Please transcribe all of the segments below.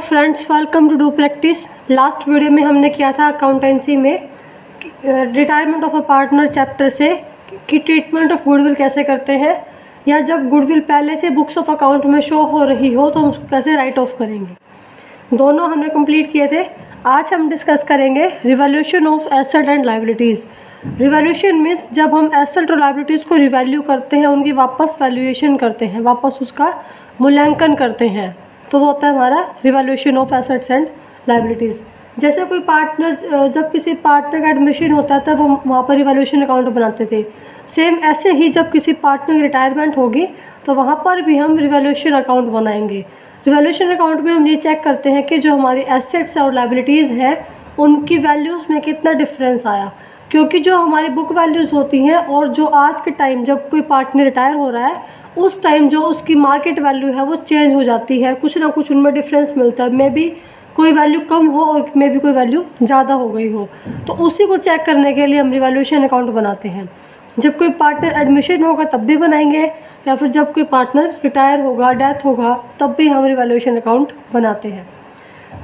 Friends, welcome to do practice. Last video में हमने किया था अकाउंटेंसी में retirement of a partner chapter से कि ट्रीटमेंट ऑफ गुडविल कैसे करते हैं, या जब गुडविल पहले से बुक्स ऑफ अकाउंट में शो हो रही हो तो हम उसको कैसे राइट ऑफ करेंगे। दोनों हमने कंप्लीट किए थे। आज हम डिस्कस करेंगे revaluation of asset and liabilities. Revaluation means जब हम एसेट और लायबिलिटीज़ को रिवैल्यू करते हैं, उनकी वापस वैल्यूएशन करते हैं, वापस उसका मूल्यांकन करते हैं, तो वो होता है हमारा revaluation of assets and liabilities. जैसे कोई पार्टनर, जब किसी पार्टनर का एडमिशन होता है तब हम वहाँ पर रिवैल्यूएशन अकाउंट बनाते थे। सेम ऐसे ही जब किसी पार्टनर की रिटायरमेंट होगी तो वहाँ पर भी हम रिवैल्यूएशन अकाउंट बनाएंगे। रिवैल्यूएशन अकाउंट में हम ये चेक करते हैं कि जो हमारी एसेट्स और लायबिलिटीज़ हैं उनकी वैल्यूज़ में कितना डिफरेंस आया, क्योंकि जो हमारी बुक वैल्यूज़ होती हैं और जो आज के टाइम जब कोई पार्टनर रिटायर हो रहा है उस टाइम जो उसकी मार्केट वैल्यू है वो चेंज हो जाती है, कुछ ना कुछ उनमें डिफरेंस मिलता है। मे बी कोई वैल्यू कम हो और मे बी कोई वैल्यू ज़्यादा हो गई हो, तो उसी को चेक करने के लिए हम रिवैल्यूएशन अकाउंट बनाते हैं। जब कोई पार्टनर एडमिशन होगा तब भी बनाएंगे, या फिर जब कोई पार्टनर रिटायर होगा, डेथ होगा, तब भी हम रिवैल्यूएशन अकाउंट बनाते हैं।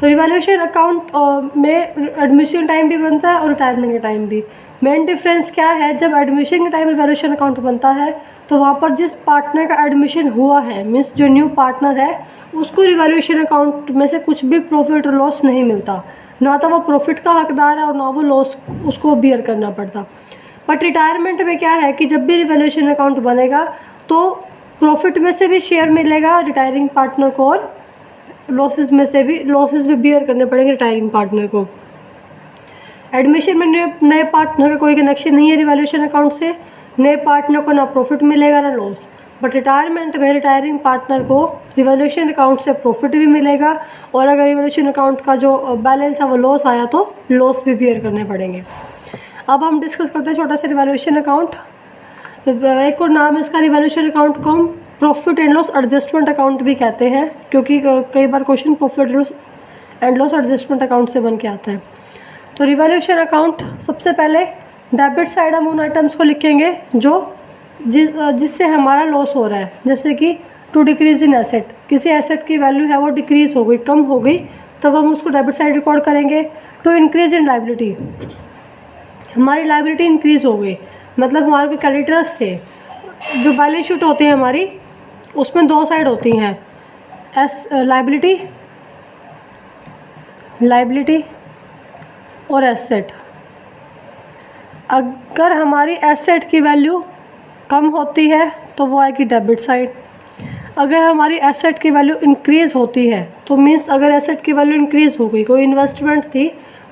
तो रिवैल्यूएशन अकाउंट में एडमिशन टाइम भी बनता है और रिटायरमेंट के टाइम भी। मेन डिफरेंस क्या है, जब एडमिशन के टाइम रिवैल्यूएशन अकाउंट बनता है तो वहाँ पर जिस पार्टनर का एडमिशन हुआ है, मीन्स जो न्यू पार्टनर है, उसको रिवैल्यूएशन अकाउंट में से कुछ भी प्रॉफिट और लॉस नहीं मिलता, ना तो वो प्रॉफिट का हकदार है और ना वो लॉस उसको बियर करना पड़ता। बट रिटायरमेंट में क्या है कि जब भी रिवैल्यूएशन अकाउंट बनेगा तो प्रॉफिट में से भी शेयर मिलेगा रिटायरिंग पार्टनर को और लॉसेस भी बियर करने पड़ेंगे रिटायरिंग पार्टनर को। एडमिशन में नए पार्टनर का कोई कनेक्शन नहीं है रिवैल्यूएशन अकाउंट से, नए पार्टनर को ना प्रॉफिट मिलेगा ना लॉस। बट रिटायरमेंट में रिटायरिंग पार्टनर को रिवैल्यूएशन अकाउंट से प्रॉफिट भी मिलेगा, और अगर रिवैल्यूएशन अकाउंट का जो बैलेंस है वो लॉस आया तो लॉस भी बियर करने पड़ेंगे। अब हम डिस्कस करते हैं छोटा सा रिवैल्यूएशन अकाउंट। एक और नाम है इसका रिवैल्यूएशन अकाउंट को हम profit and loss adjustment account भी कहते हैं, क्योंकि कई बार question profit and loss adjustment account से बन के आता है। तो रिवैल्यूएशन अकाउंट सबसे पहले डेबिट साइड हम उन आइटम्स को लिखेंगे जिससे हमारा लॉस हो रहा है। जैसे कि टू डिक्रीज इन एसेट, किसी एसेट की वैल्यू है वो डिक्रीज़ हो गई, कम हो गई, तब हम उसको डेबिट साइड रिकॉर्ड करेंगे। टू इंक्रीज इन लायबिलिटी, हमारी लायबिलिटी इंक्रीज़ हो गई, मतलब हमारे कोई क्रेडिटर्स थे। जो बैलेंस शीट होती है हमारी, उसमें दो साइड होती हैं, लायबिलिटी और एसेट। अगर हमारी एसेट की वैल्यू कम होती है तो वो आएगी डेबिट साइड। अगर हमारी एसेट की वैल्यू इंक्रीज़ होती है तो मीन्स अगर एसेट की वैल्यू इंक्रीज़ हो गई, कोई इन्वेस्टमेंट थी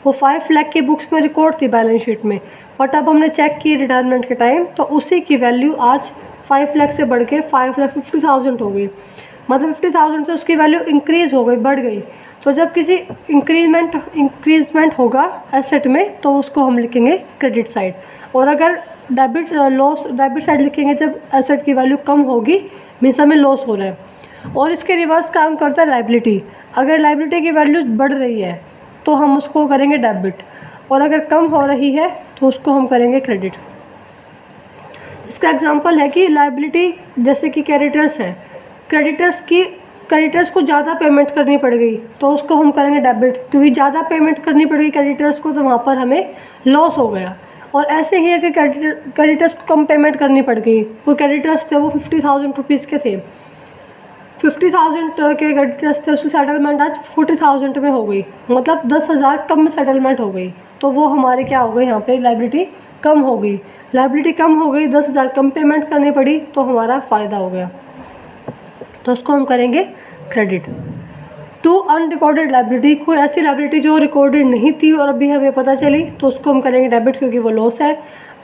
वो 5 लाख की बुक्स में रिकॉर्ड थी बैलेंस शीट में, बट अब हमने चेक की रिटायरमेंट के टाइम तो उसी की वैल्यू आज 5 लाख से बढ़ के 5,50,000 हो गई, मतलब 50,000 से उसकी वैल्यू इंक्रीज़ हो गई, बढ़ गई। तो जब किसी इंक्रीजमेंट होगा एसेट में तो उसको हम लिखेंगे क्रेडिट साइड, और अगर डेबिट साइड लिखेंगे जब एसेट की वैल्यू कम होगी, मीन्स हमें लॉस हो रहा है। और इसके रिवर्स काम करता है लायबिलिटी। अगर लायबिलिटी की वैल्यू बढ़ रही है तो हम उसको करेंगे डेबिट, और अगर कम हो रही है तो उसको हम करेंगे क्रेडिट। इसका एग्जांपल है कि लायबिलिटी जैसे कि क्रेडिटर्स है, क्रेडिटर्स को ज़्यादा पेमेंट करनी पड़ गई तो उसको हम करेंगे डेबिट, क्योंकि ज़्यादा पेमेंट करनी पड़ गई क्रेडिटर्स को तो वहाँ पर हमें लॉस हो गया। और ऐसे ही अगर क्रेडिटर्स को कम पेमेंट करनी पड़ गई, कोई क्रेडिटर्स थे वो 50,000 रुपीज़ के थे, 50,000 के क्रेडिटर्स थे, उसकी सेटलमेंट आज 40,000 में हो गई, मतलब 10,000 कम में सेटलमेंट हो गई, तो वो हमारे क्या हो गई, यहाँ पे लायबिलिटी कम हो गई। लायबिलिटी कम हो गई, 10,000 कम पेमेंट करनी पड़ी, तो हमारा फ़ायदा हो गया, तो उसको हम करेंगे क्रेडिट। टू अनरिकॉर्डेड लायबिलिटी, कोई ऐसी लायबिलिटी जो रिकॉर्डेड नहीं थी और अभी हमें पता चली तो उसको हम करेंगे डेबिट, क्योंकि वो लॉस है।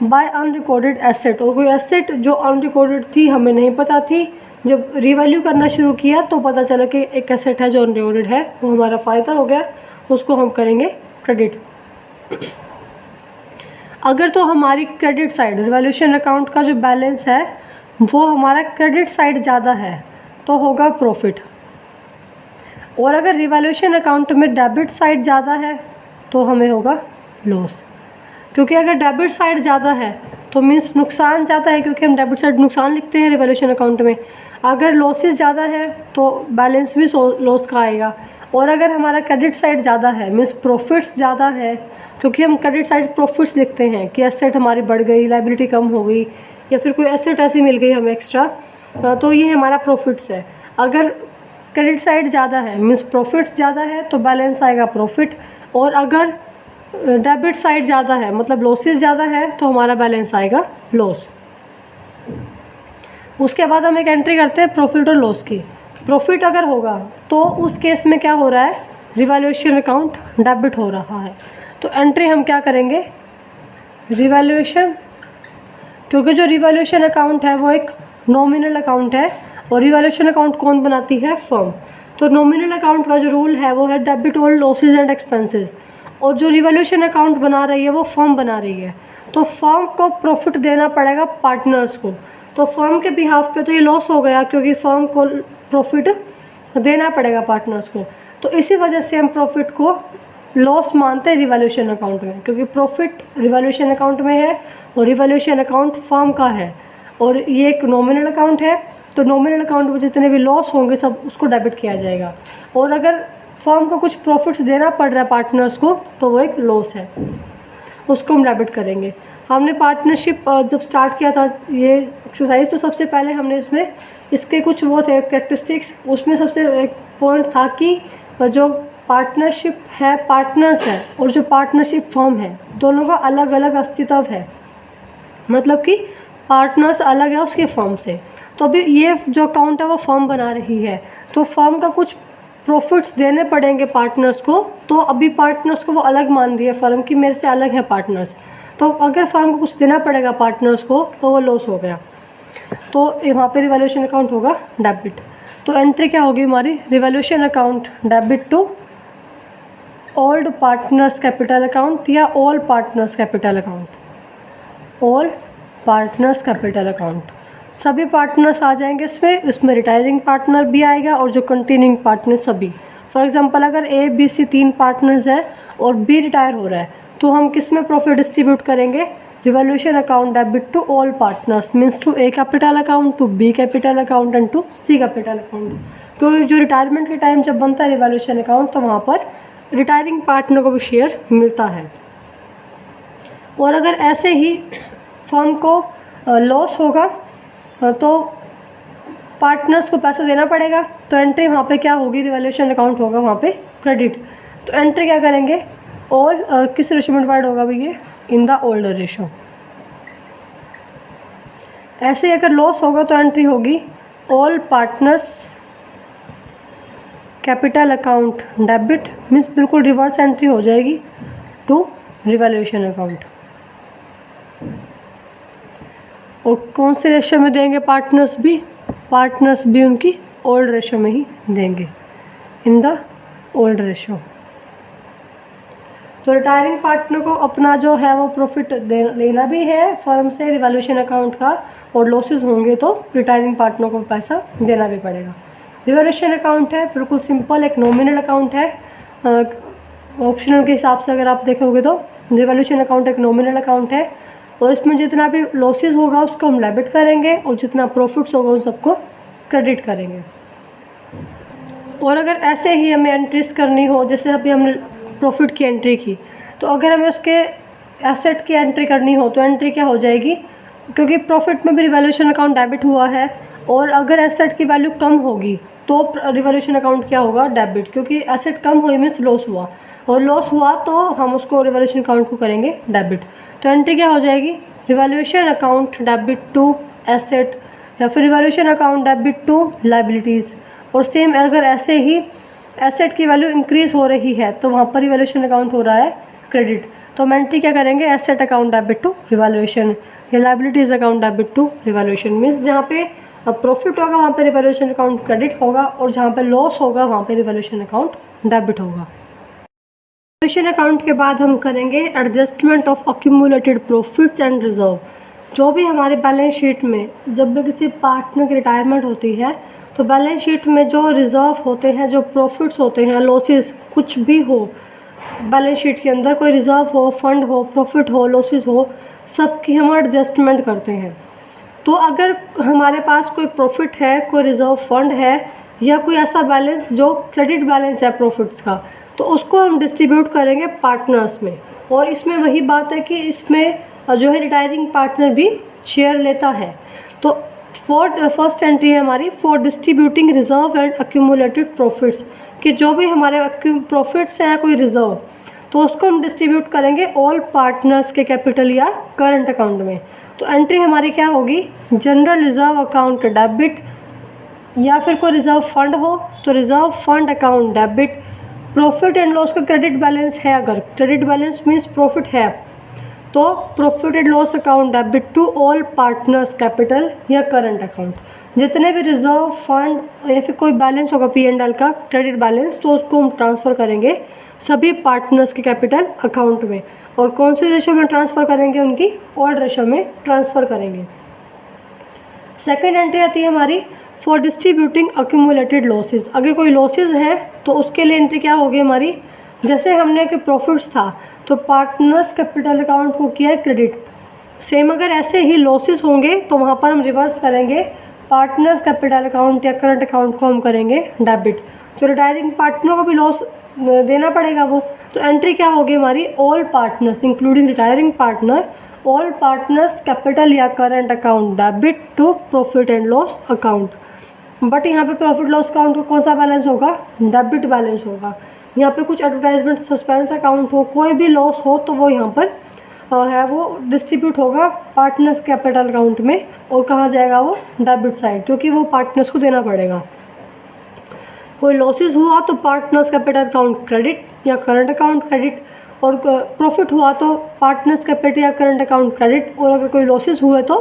बाय अनरिकॉर्डेड एसेट, और कोई एसेट जो अनरिकॉर्डेड थी, हमें नहीं पता थी, जब रिवैल्यू करना शुरू किया तो पता चला कि एक एसेट है जो अनरिकॉर्डेड है, वो हमारा फ़ायदा हो गया, उसको हम करेंगे क्रेडिट। अगर तो हमारी क्रेडिट साइड रिवैल्यूएशन अकाउंट का जो बैलेंस है वो हमारा क्रेडिट साइड ज़्यादा है तो होगा प्रॉफिट, और अगर रिवैल्यूएशन अकाउंट में डेबिट साइड ज़्यादा है तो हमें होगा लॉस। क्योंकि अगर डेबिट साइड ज़्यादा है तो मीन्स नुकसान ज़्यादा है, क्योंकि हम डेबिट साइड नुकसान लिखते हैं रिवैल्यूएशन अकाउंट में। अगर लॉसेस ज़्यादा है तो बैलेंस भी लॉस का आएगा। और अगर हमारा क्रेडिट साइड ज़्यादा है मीन्स प्रॉफिट्स ज़्यादा है, क्योंकि हम क्रेडिट साइड प्रॉफिट्स लिखते हैं कि एसेट हमारी बढ़ गई, लायबिलिटी कम हो गई, या फिर कोई एसेट ऐसी मिल गई हमें एक्स्ट्रा, तो ये हमारा प्रॉफिट्स है। अगर क्रेडिट साइड ज़्यादा है मीन्स प्रॉफिट्स ज़्यादा है तो बैलेंस आएगा प्रॉफिट, और अगर डेबिट साइड ज़्यादा है मतलब लॉसेस ज़्यादा है तो हमारा बैलेंस आएगा लॉस। उसके बाद हम एक एंट्री करते हैं प्रॉफिट और लॉस की। प्रॉफिट अगर होगा तो उस केस में क्या हो रहा है, रिवैल्यूएशन अकाउंट डेबिट हो रहा है, तो एंट्री हम क्या करेंगे, रिवैल्यूएशन, क्योंकि जो रिवैल्यूएशन अकाउंट है वो एक नॉमिनल अकाउंट है और रिवैल्यूएशन अकाउंट कौन बनाती है, फर्म। तो नॉमिनल अकाउंट का जो रूल है वो है debit all losses and expenses, और जो रिवैल्यूएशन अकाउंट बना रही है वो फर्म बना रही है, तो फर्म को प्रॉफिट देना पड़ेगा पार्टनर्स को। तो फर्म के बिहाफ पे तो ये लॉस हो गया क्योंकि फर्म को प्रॉफिट देना पड़ेगा पार्टनर्स को, तो इसी वजह से हम प्रॉफिट को लॉस मानते हैं रिवैल्यूएशन अकाउंट में, क्योंकि प्रॉफिट रिवैल्यूएशन अकाउंट में है और रिवैल्यूएशन अकाउंट फर्म का है, और ये एक नॉमिनल अकाउंट है, तो नॉमिनल अकाउंट में जितने भी लॉस होंगे सब उसको डेबिट किया जाएगा, और अगर फर्म को कुछ प्रॉफिट्स देना पड़ रहा है पार्टनर्स को तो वो एक लॉस है, उसको हम डेबिट करेंगे। हमने पार्टनरशिप जब स्टार्ट किया था ये एक्सरसाइज, तो सबसे पहले हमने इसमें इसके कुछ वो थे कैरेक्टरिस्टिक्स, उसमें सबसे एक पॉइंट था कि जो पार्टनरशिप है पार्टनर्स है और जो पार्टनरशिप फर्म है दोनों का अलग अलग अस्तित्व है, मतलब कि पार्टनर्स अलग है उसके फर्म से। तो अभी ये जो अकाउंट है वो फर्म बना रही है, तो फर्म का कुछ प्रॉफिट्स देने पड़ेंगे पार्टनर्स को, तो अभी पार्टनर्स को वो अलग मान रही है फर्म की, मेरे से अलग है पार्टनर्स, तो अगर फर्म को कुछ देना पड़ेगा पार्टनर्स को तो वो लॉस हो गया, तो वहाँ पे रिवैल्यूएशन अकाउंट होगा डेबिट। तो एंट्री क्या होगी हमारी, revaluation account debit to old partners capital account या all partners capital account, all partners capital account, सभी पार्टनर्स आ जाएंगे इसमें रिटायरिंग पार्टनर भी आएगा और जो कंटिन्यूइंग पार्टनर सभी। फॉर एग्जांपल अगर ए बी सी 3 पार्टनर्स हैं और बी रिटायर हो रहा है तो हम किस में प्रॉफिट डिस्ट्रीब्यूट करेंगे, revaluation account debit to all partners means to A capital account, to B capital account and to C capital account. क्योंकि जो रिटायरमेंट के टाइम जब बनता है रिवैल्यूएशन अकाउंट तो वहाँ पर रिटायरिंग पार्टनर को भी शेयर मिलता है। और अगर ऐसे ही फर्म को लॉस होगा तो पार्टनर्स को पैसा देना पड़ेगा, तो एंट्री वहाँ पे क्या होगी, रिवैल्यूएशन अकाउंट होगा वहाँ पे क्रेडिट। तो एंट्री क्या करेंगे, ऑल किस रेशो में डिवाइड होगा भैया, इन द ओल्डर रेशो। ऐसे ही अगर लॉस होगा तो एंट्री होगी all partners capital account debit means बिल्कुल रिवर्स एंट्री हो जाएगी टू रिवैल्यूएशन अकाउंट। और कौन से रेशो में देंगे, पार्टनर्स भी उनकी ओल्ड रेशो में ही देंगे, इन द ओल्ड रेशो। तो रिटायरिंग पार्टनर को अपना जो है वो प्रॉफिट लेना भी है फर्म से रिवैल्यूएशन अकाउंट का, और लॉसेस होंगे तो रिटायरिंग पार्टनर को पैसा देना भी पड़ेगा। रिवैल्यूएशन अकाउंट है बिल्कुल सिंपल, एक नॉमिनल अकाउंट है, ऑप्शनल के हिसाब से अगर आप देखोगे तो रिवैल्यूएशन अकाउंट एक नॉमिनल अकाउंट है, और इसमें जितना भी लॉसेस होगा उसको हम डेबिट करेंगे और जितना प्रॉफिट्स होगा उन सबको क्रेडिट करेंगे। और अगर ऐसे ही हमें एंट्रीज करनी हो, जैसे अभी हमने प्रॉफिट की एंट्री की, तो अगर हमें उसके एसेट की एंट्री करनी हो तो एंट्री क्या हो जाएगी, क्योंकि प्रॉफिट में भी रिवैल्यूएशन अकाउंट डेबिट हुआ है, और अगर एसेट की वैल्यू कम होगी तो रिवैल्यूएशन अकाउंट क्या होगा, डेबिट, क्योंकि एसेट कम हुई मीन्स लॉस हुआ, और लॉस हुआ तो हम उसको रिवैल्यूएशन अकाउंट को करेंगे डेबिट। तो एंट्री क्या हो जाएगी, revaluation account debit to asset, या फिर revaluation account debit to liabilities. और सेम अगर ऐसे ही एसेट की वैल्यू इंक्रीज़ हो रही है तो वहाँ पर रिवैल्यूएशन अकाउंट हो रहा है क्रेडिट, तो हम एंट्री क्या करेंगे, asset account debit to revaluation, या liabilities account debit to revaluation. Means जहाँ पे प्रॉफिट होगा वहाँ पे रिवैल्यूएशन अकाउंट क्रेडिट होगा, और जहाँ पे लॉस होगा वहाँ पे रिवैल्यूएशन अकाउंट डेबिट होगा। रिवैल्यूएशन अकाउंट के बाद हम करेंगे adjustment of accumulated profits and reserve. जो भी हमारे बैलेंस शीट में जब भी किसी पार्टनर की रिटायरमेंट होती है तो बैलेंस शीट में जो रिजर्व होते हैं, जो प्रॉफिट्स होते हैं, लॉसेस कुछ भी हो, बैलेंस शीट के अंदर कोई रिजर्व हो, फंड हो, प्रॉफिट हो, लॉसेस हो, सबकी हम एडजस्टमेंट करते हैं। तो अगर हमारे पास कोई प्रॉफिट है, कोई रिजर्व फंड है, या कोई ऐसा बैलेंस जो क्रेडिट बैलेंस है प्रॉफिट्स का, तो उसको हम डिस्ट्रीब्यूट करेंगे पार्टनर्स में। और इसमें वही बात है कि इसमें जो है रिटायरिंग पार्टनर भी शेयर लेता है। तो फर्स्ट एंट्री है हमारी for distributing reserve and accumulated profits, कि जो भी हमारे प्रॉफिट्स हैं कोई रिजर्व, तो उसको हम डिस्ट्रीब्यूट करेंगे ऑल पार्टनर्स के कैपिटल या करंट अकाउंट में। तो एंट्री हमारी क्या होगी, जनरल रिजर्व अकाउंट डेबिट, या फिर कोई रिजर्व फंड हो तो reserve fund account debit. Profit and loss का क्रेडिट बैलेंस है, अगर क्रेडिट बैलेंस मीन्स प्रॉफिट है, तो profit and loss account debit to all partners capital या करंट अकाउंट। जितने भी रिजर्व फंड या फिर कोई बैलेंस होगा P&L का क्रेडिट बैलेंस, तो उसको हम ट्रांसफ़र करेंगे सभी पार्टनर्स के कैपिटल अकाउंट में। और कौन सी रेशो में ट्रांसफ़र करेंगे, उनकी ऑड रेशो में ट्रांसफ़र करेंगे। सेकेंड एंट्री आती है हमारी फॉर डिस्ट्रीब्यूटिंग अक्यूमुलेटेड लॉसेस। अगर कोई लॉसेस हैं तो उसके लिए एंट्री क्या होगी हमारी, जैसे हमने कि प्रॉफिट्स था तो पार्टनर्स कैपिटल अकाउंट को किया है क्रेडिट, सेम अगर ऐसे ही लॉसेस होंगे तो वहाँ पर हम रिवर्स करेंगे, पार्टनर्स कैपिटल अकाउंट या करंट अकाउंट को हम करेंगे डेबिट। तो रिटायरिंग पार्टनर को भी लॉस देना पड़ेगा वो, तो एंट्री क्या होगी हमारी, all partners including retiring partner, all partners capital या current account debit to profit and loss account. But यहाँ पे प्रॉफिट लॉस अकाउंट का कौन सा बैलेंस होगा, डेबिट बैलेंस होगा। यहाँ पे कुछ एडवर्टाइजमेंट सस्पेंस अकाउंट हो, कोई भी लॉस हो तो वो यहाँ पर है वो डिस्ट्रीब्यूट होगा पार्टनर्स कैपिटल अकाउंट में। और कहाँ जाएगा वो, डेबिट साइड, क्योंकि वो पार्टनर्स को देना पड़ेगा। कोई लॉसेस हुआ तो पार्टनर्स कैपिटल अकाउंट क्रेडिट या करंट अकाउंट क्रेडिट, और प्रॉफिट हुआ तो पार्टनर्स कैपिटल या करंट अकाउंट क्रेडिट, और अगर कोई लॉसेस हुए तो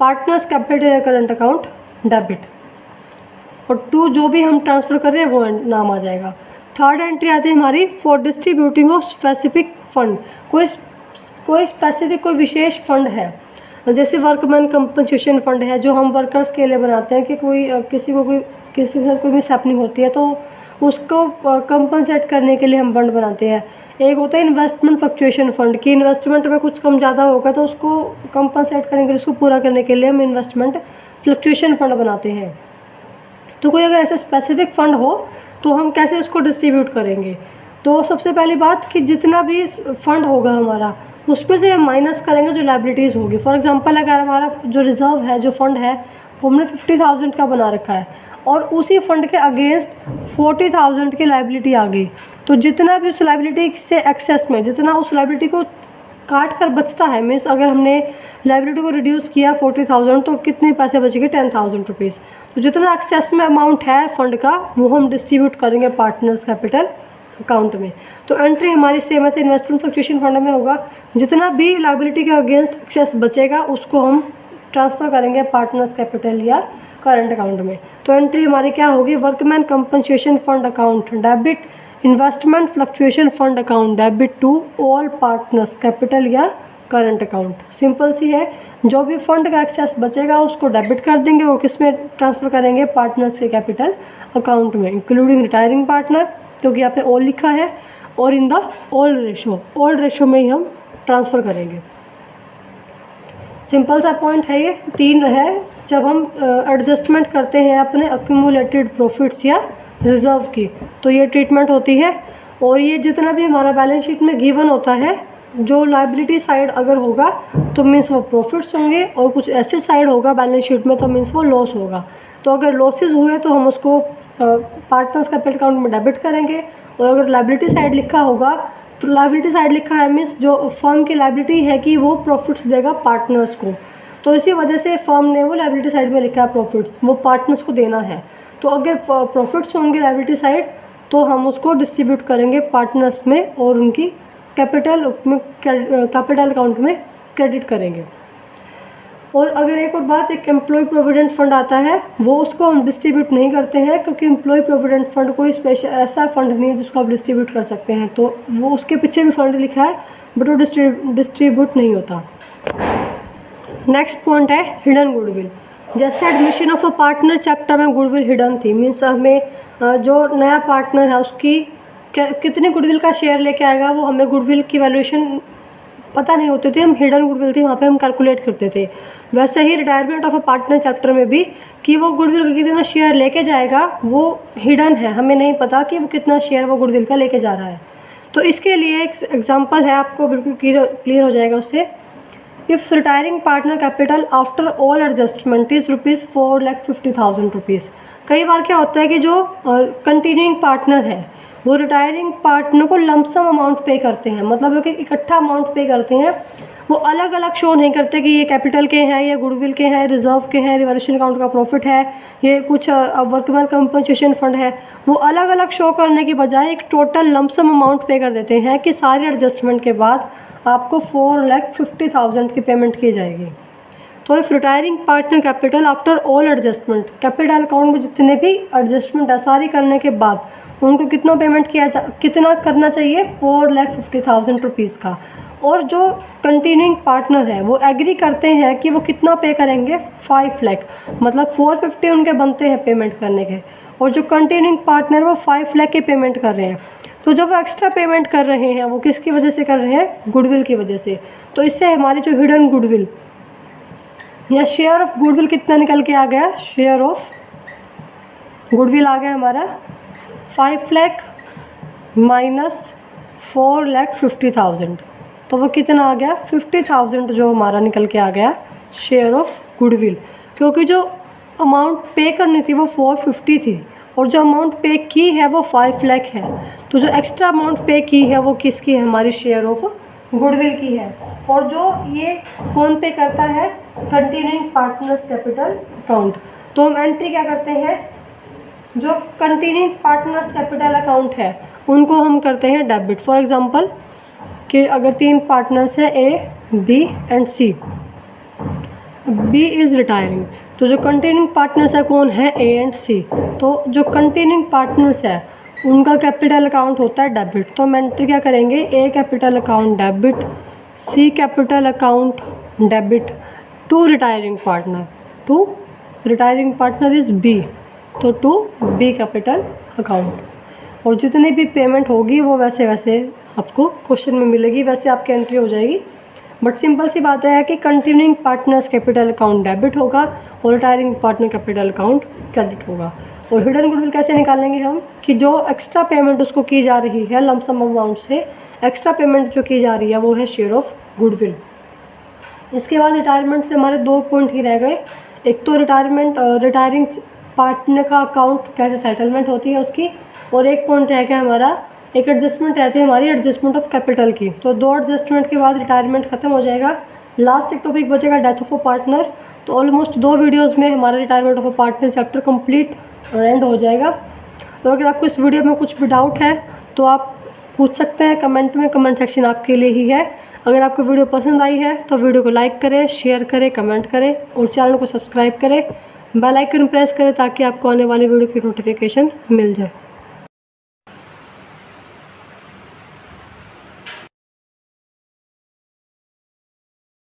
पार्टनर्स कैपिटल या करंट अकाउंट डेबिट। और टू जो भी हम ट्रांसफ़र कर रहे हैं वो नाम आ जाएगा। थर्ड एंट्री आती है हमारी for distributing of specific fund. कोई स्पेसिफिक कोई विशेष फंड है, जैसे वर्कमैन कंपनसेशन फंड है जो हम वर्कर्स के लिए बनाते हैं कि किसी के साथ कोई मिस हैपनिंग होती है तो उसको कंपनसेट करने के लिए हम फंड बनाते हैं। एक होता है इन्वेस्टमेंट फ्लक्चुएशन फंड, कि इन्वेस्टमेंट में कुछ कम ज़्यादा होगा तो उसको कंपनसेट करने के लिए, उसको पूरा करने के लिए हम इन्वेस्टमेंट फ्लक्चुएशन फंड बनाते हैं। तो कोई अगर ऐसा स्पेसिफिक फ़ंड हो तो हम कैसे उसको डिस्ट्रीब्यूट करेंगे, तो सबसे पहली बात कि जितना भी फ़ंड होगा हमारा उसमें से माइनस करेंगे जो लाइबिलिटीज़ होगी। फॉर एग्जांपल अगर हमारा जो रिज़र्व है, जो फ़ंड है, वो हमने 50,000 का बना रखा है और उसी फंड के अगेंस्ट 40,000 की लाइबिलिटी आ गई, तो जितना भी उस लाइबिलिटी से एक्सेस में, जितना उस लाइबिलिटी को काट कर बचता है, मीन्स अगर हमने लाइबिलिटी को रिड्यूस किया 40,000 तो कितने पैसे बचेंगे, 10,000 रुपीज़। तो जितना एक्सेस में अमाउंट है फंड का वो हम डिस्ट्रीब्यूट करेंगे पार्टनर्स कैपिटल अकाउंट में। तो एंट्री हमारी सेम ऐसे इन्वेस्टमेंट फ्लक्चुएशन फंड में होगा, जितना भी लाइबिलिटी के अगेंस्ट एक्सेस बचेगा उसको हम ट्रांसफ़र करेंगे पार्टनर्स कैपिटल या करंट अकाउंट में। तो एंट्री हमारी क्या होगी, workman compensation fund account debit, investment fluctuation fund account debit to all partners capital या करंट अकाउंट। सिंपल सी है, जो भी फंड का एक्सेस बचेगा उसको डेबिट कर देंगे और किस में ट्रांसफ़र करेंगे, पार्टनर्स के कैपिटल अकाउंट में, इंक्लूडिंग रिटायरिंग पार्टनर, क्योंकि यहाँ पे ऑल लिखा है, और इन द ओल्ड रेशो में ही हम ट्रांसफ़र करेंगे। सिंपल सा पॉइंट है ये, तीन है। जब हम एडजस्टमेंट करते हैं अपने अक्यूमुलेटेड प्रॉफिट्स या रिज़र्व की, तो ये ट्रीटमेंट होती है। और ये जितना भी हमारा बैलेंस शीट में गिवन होता है, जो लाइबिलिटी साइड अगर होगा तो मीन्स वो प्रॉफिट्स होंगे, और कुछ एसेट साइड होगा बैलेंस शीट में तो मीन्स वो लॉस होगा। तो अगर लॉसेस हुए तो हम उसको पार्टनर्स कैपिटल अकाउंट में डेबिट करेंगे, और अगर लाइबिलिटी साइड लिखा होगा तो लाइबिलिटी साइड लिखा है मीन्स जो फर्म की लाइबिलिटी है कि वो प्रॉफिट्स देगा पार्टनर्स को, तो इसी वजह से फर्म ने वो लाइबिलिटी साइड में लिखा है प्रॉफिट्स, वो पार्टनर्स को देना है। तो अगर प्रॉफिट्स होंगे लाइबिलिटी साइड तो हम उसको डिस्ट्रीब्यूट करेंगे पार्टनर्स में और उनकी कैपिटल अकाउंट में क्रेडिट करेंगे। और अगर एक और बात, एक एम्प्लॉय प्रोविडेंट फंड आता है, वो उसको हम डिस्ट्रीब्यूट नहीं करते हैं, क्योंकि एम्प्लॉय प्रोविडेंट फंड कोई स्पेशल ऐसा फंड नहीं है जिसको आप डिस्ट्रीब्यूट कर सकते हैं। तो वो उसके पीछे भी फंड लिखा है बट वो डिस्ट्रीब्यूट नहीं होता। नेक्स्ट पॉइंट है हिडन गुडविल। जैसे admission of a partner chapter में गुडविल हिडन थी, मीन्स हमें जो नया पार्टनर है उसकी कितने गुडविल का शेयर लेके आएगा वो हमें गुडविल की वैल्यूएशन पता नहीं होती थी, हम हिडन गुडविल थी वहाँ पे हम कैलकुलेट करते थे। वैसे ही retirement of a partner chapter में भी कि वो गुडविल का कितना शेयर लेके जाएगा वो हिडन है, हमें नहीं पता कि वो कितना शेयर वो गुडविल का लेके जा रहा है। तो इसके लिए एक एग्जांपल है, आपको बिल्कुल क्लियर हो जाएगा उससे। If retiring partner capital after all adjustment is ₹4,50,000 rupees. कई बार क्या होता है कि जो कंटिन्यूइंग पार्टनर है वो रिटायरिंग पार्टनर को लमसम अमाउंट पे करते हैं, मतलब वो कि इकट्ठा अमाउंट पे करते हैं, वो अलग अलग शो नहीं करते कि ये कैपिटल के हैं, ये गुडविल के हैं, रिजर्व के हैं, रिवॉल्यूशन अकाउंट का प्रॉफिट है, ये कुछ वर्कमैन कंपनसेशन फंड है। वो अलग अलग शो करने की बजाय एक टोटल लमसम अमाउंट पे कर देते हैं कि सारे एडजस्टमेंट के बाद आपको 4,50,000 की पेमेंट की जाएगी। तो if retiring partner capital after all adjustment, capital account में जितने भी एडजस्टमेंट है सारी करने के बाद उनको कितना पेमेंट कितना करना चाहिए, 4,50,000 रुपीज़ का। और जो कंटिन्यूइंग पार्टनर है वो एग्री करते हैं कि वो कितना पे करेंगे, 5 लाख, मतलब 450 उनके बनते हैं पेमेंट करने के, और जो कंटिन्यूइंग पार्टनर वो 5 लाख की पेमेंट कर रहे हैं। तो जब वो एक्स्ट्रा पेमेंट कर रहे हैं वो किसकी वजह से कर रहे हैं, गुडविल की वजह से। तो इससे हमारी जो हिडन गुडविल या शेयर ऑफ गुडविल कितना निकल के आ गया, शेयर ऑफ गुडविल आ गया हमारा 5 लाख माइनस 4,50,000, तो वो कितना आ गया, 50,000 जो हमारा निकल के आ गया शेयर ऑफ गुडविल। क्योंकि जो अमाउंट पे करनी थी वो 450 थी और जो अमाउंट पे की है वो 5 लाख है, तो जो एक्स्ट्रा अमाउंट पे की है वो किसकी है, हमारी शेयर ऑफ गुडविल की है। और जो ये कौन पे करता है, कंटिन्यूइंग पार्टनर्स कैपिटल अकाउंट। तो हम एंट्री क्या करते हैं, जो कंटिन्यूइंग पार्टनर्स कैपिटल अकाउंट है उनको हम करते हैं डेबिट। फॉर एग्जांपल कि अगर 3 पार्टनर्स है A, B and C, B is retiring, तो जो कंटिन्यूइंग पार्टनर्स है कौन है, ए एंड सी। तो जो कंटिन्यूइंग पार्टनर्स है उनका कैपिटल अकाउंट होता है डेबिट। तो हम एंट्री क्या करेंगे, A capital account debit, C capital account debit to retiring partner, to retiring partner is B, तो टू बी कैपिटल अकाउंट। और जितनी भी पेमेंट होगी वो वैसे वैसे आपको क्वेश्चन में मिलेगी, वैसे आपकी एंट्री हो जाएगी। बट सिंपल सी बात है कि continuing partners capital account debit होगा और retiring partner capital account credit होगा। और हिडन गुडविल कैसे निकालेंगे हम, कि जो एक्स्ट्रा पेमेंट उसको की जा रही है लमसम अमाउंट से, एक्स्ट्रा पेमेंट जो की जा रही है वो है शेयर ऑफ गुडविल। इसके बाद रिटायरमेंट से हमारे 2 पॉइंट ही रह गए। एक तो रिटायरिंग पार्टनर का अकाउंट कैसे सेटलमेंट होती है उसकी, और एक पॉइंट रह गया हमारा, एक एडजस्टमेंट रहती है हमारी एडजस्टमेंट ऑफ कैपिटल की। तो 2 एडजस्टमेंट के बाद रिटायरमेंट खत्म हो जाएगा। लास्ट एक टॉपिक बचेगा डेथ ऑफ अ पार्टनर। तो ऑलमोस्ट 2 वीडियोज़ में हमारा retirement of a partner chapter complete and हो जाएगा। तो अगर आपको इस वीडियो में कुछ भी डाउट है तो आप पूछ सकते हैं कमेंट में, कमेंट सेक्शन आपके लिए ही है। अगर आपको वीडियो पसंद आई है तो वीडियो को लाइक करें, शेयर करें, कमेंट करें और चैनल को सब्सक्राइब करें, बेल आइकन प्रेस करें ताकि आपको आने वाली वीडियो की नोटिफिकेशन मिल जाए।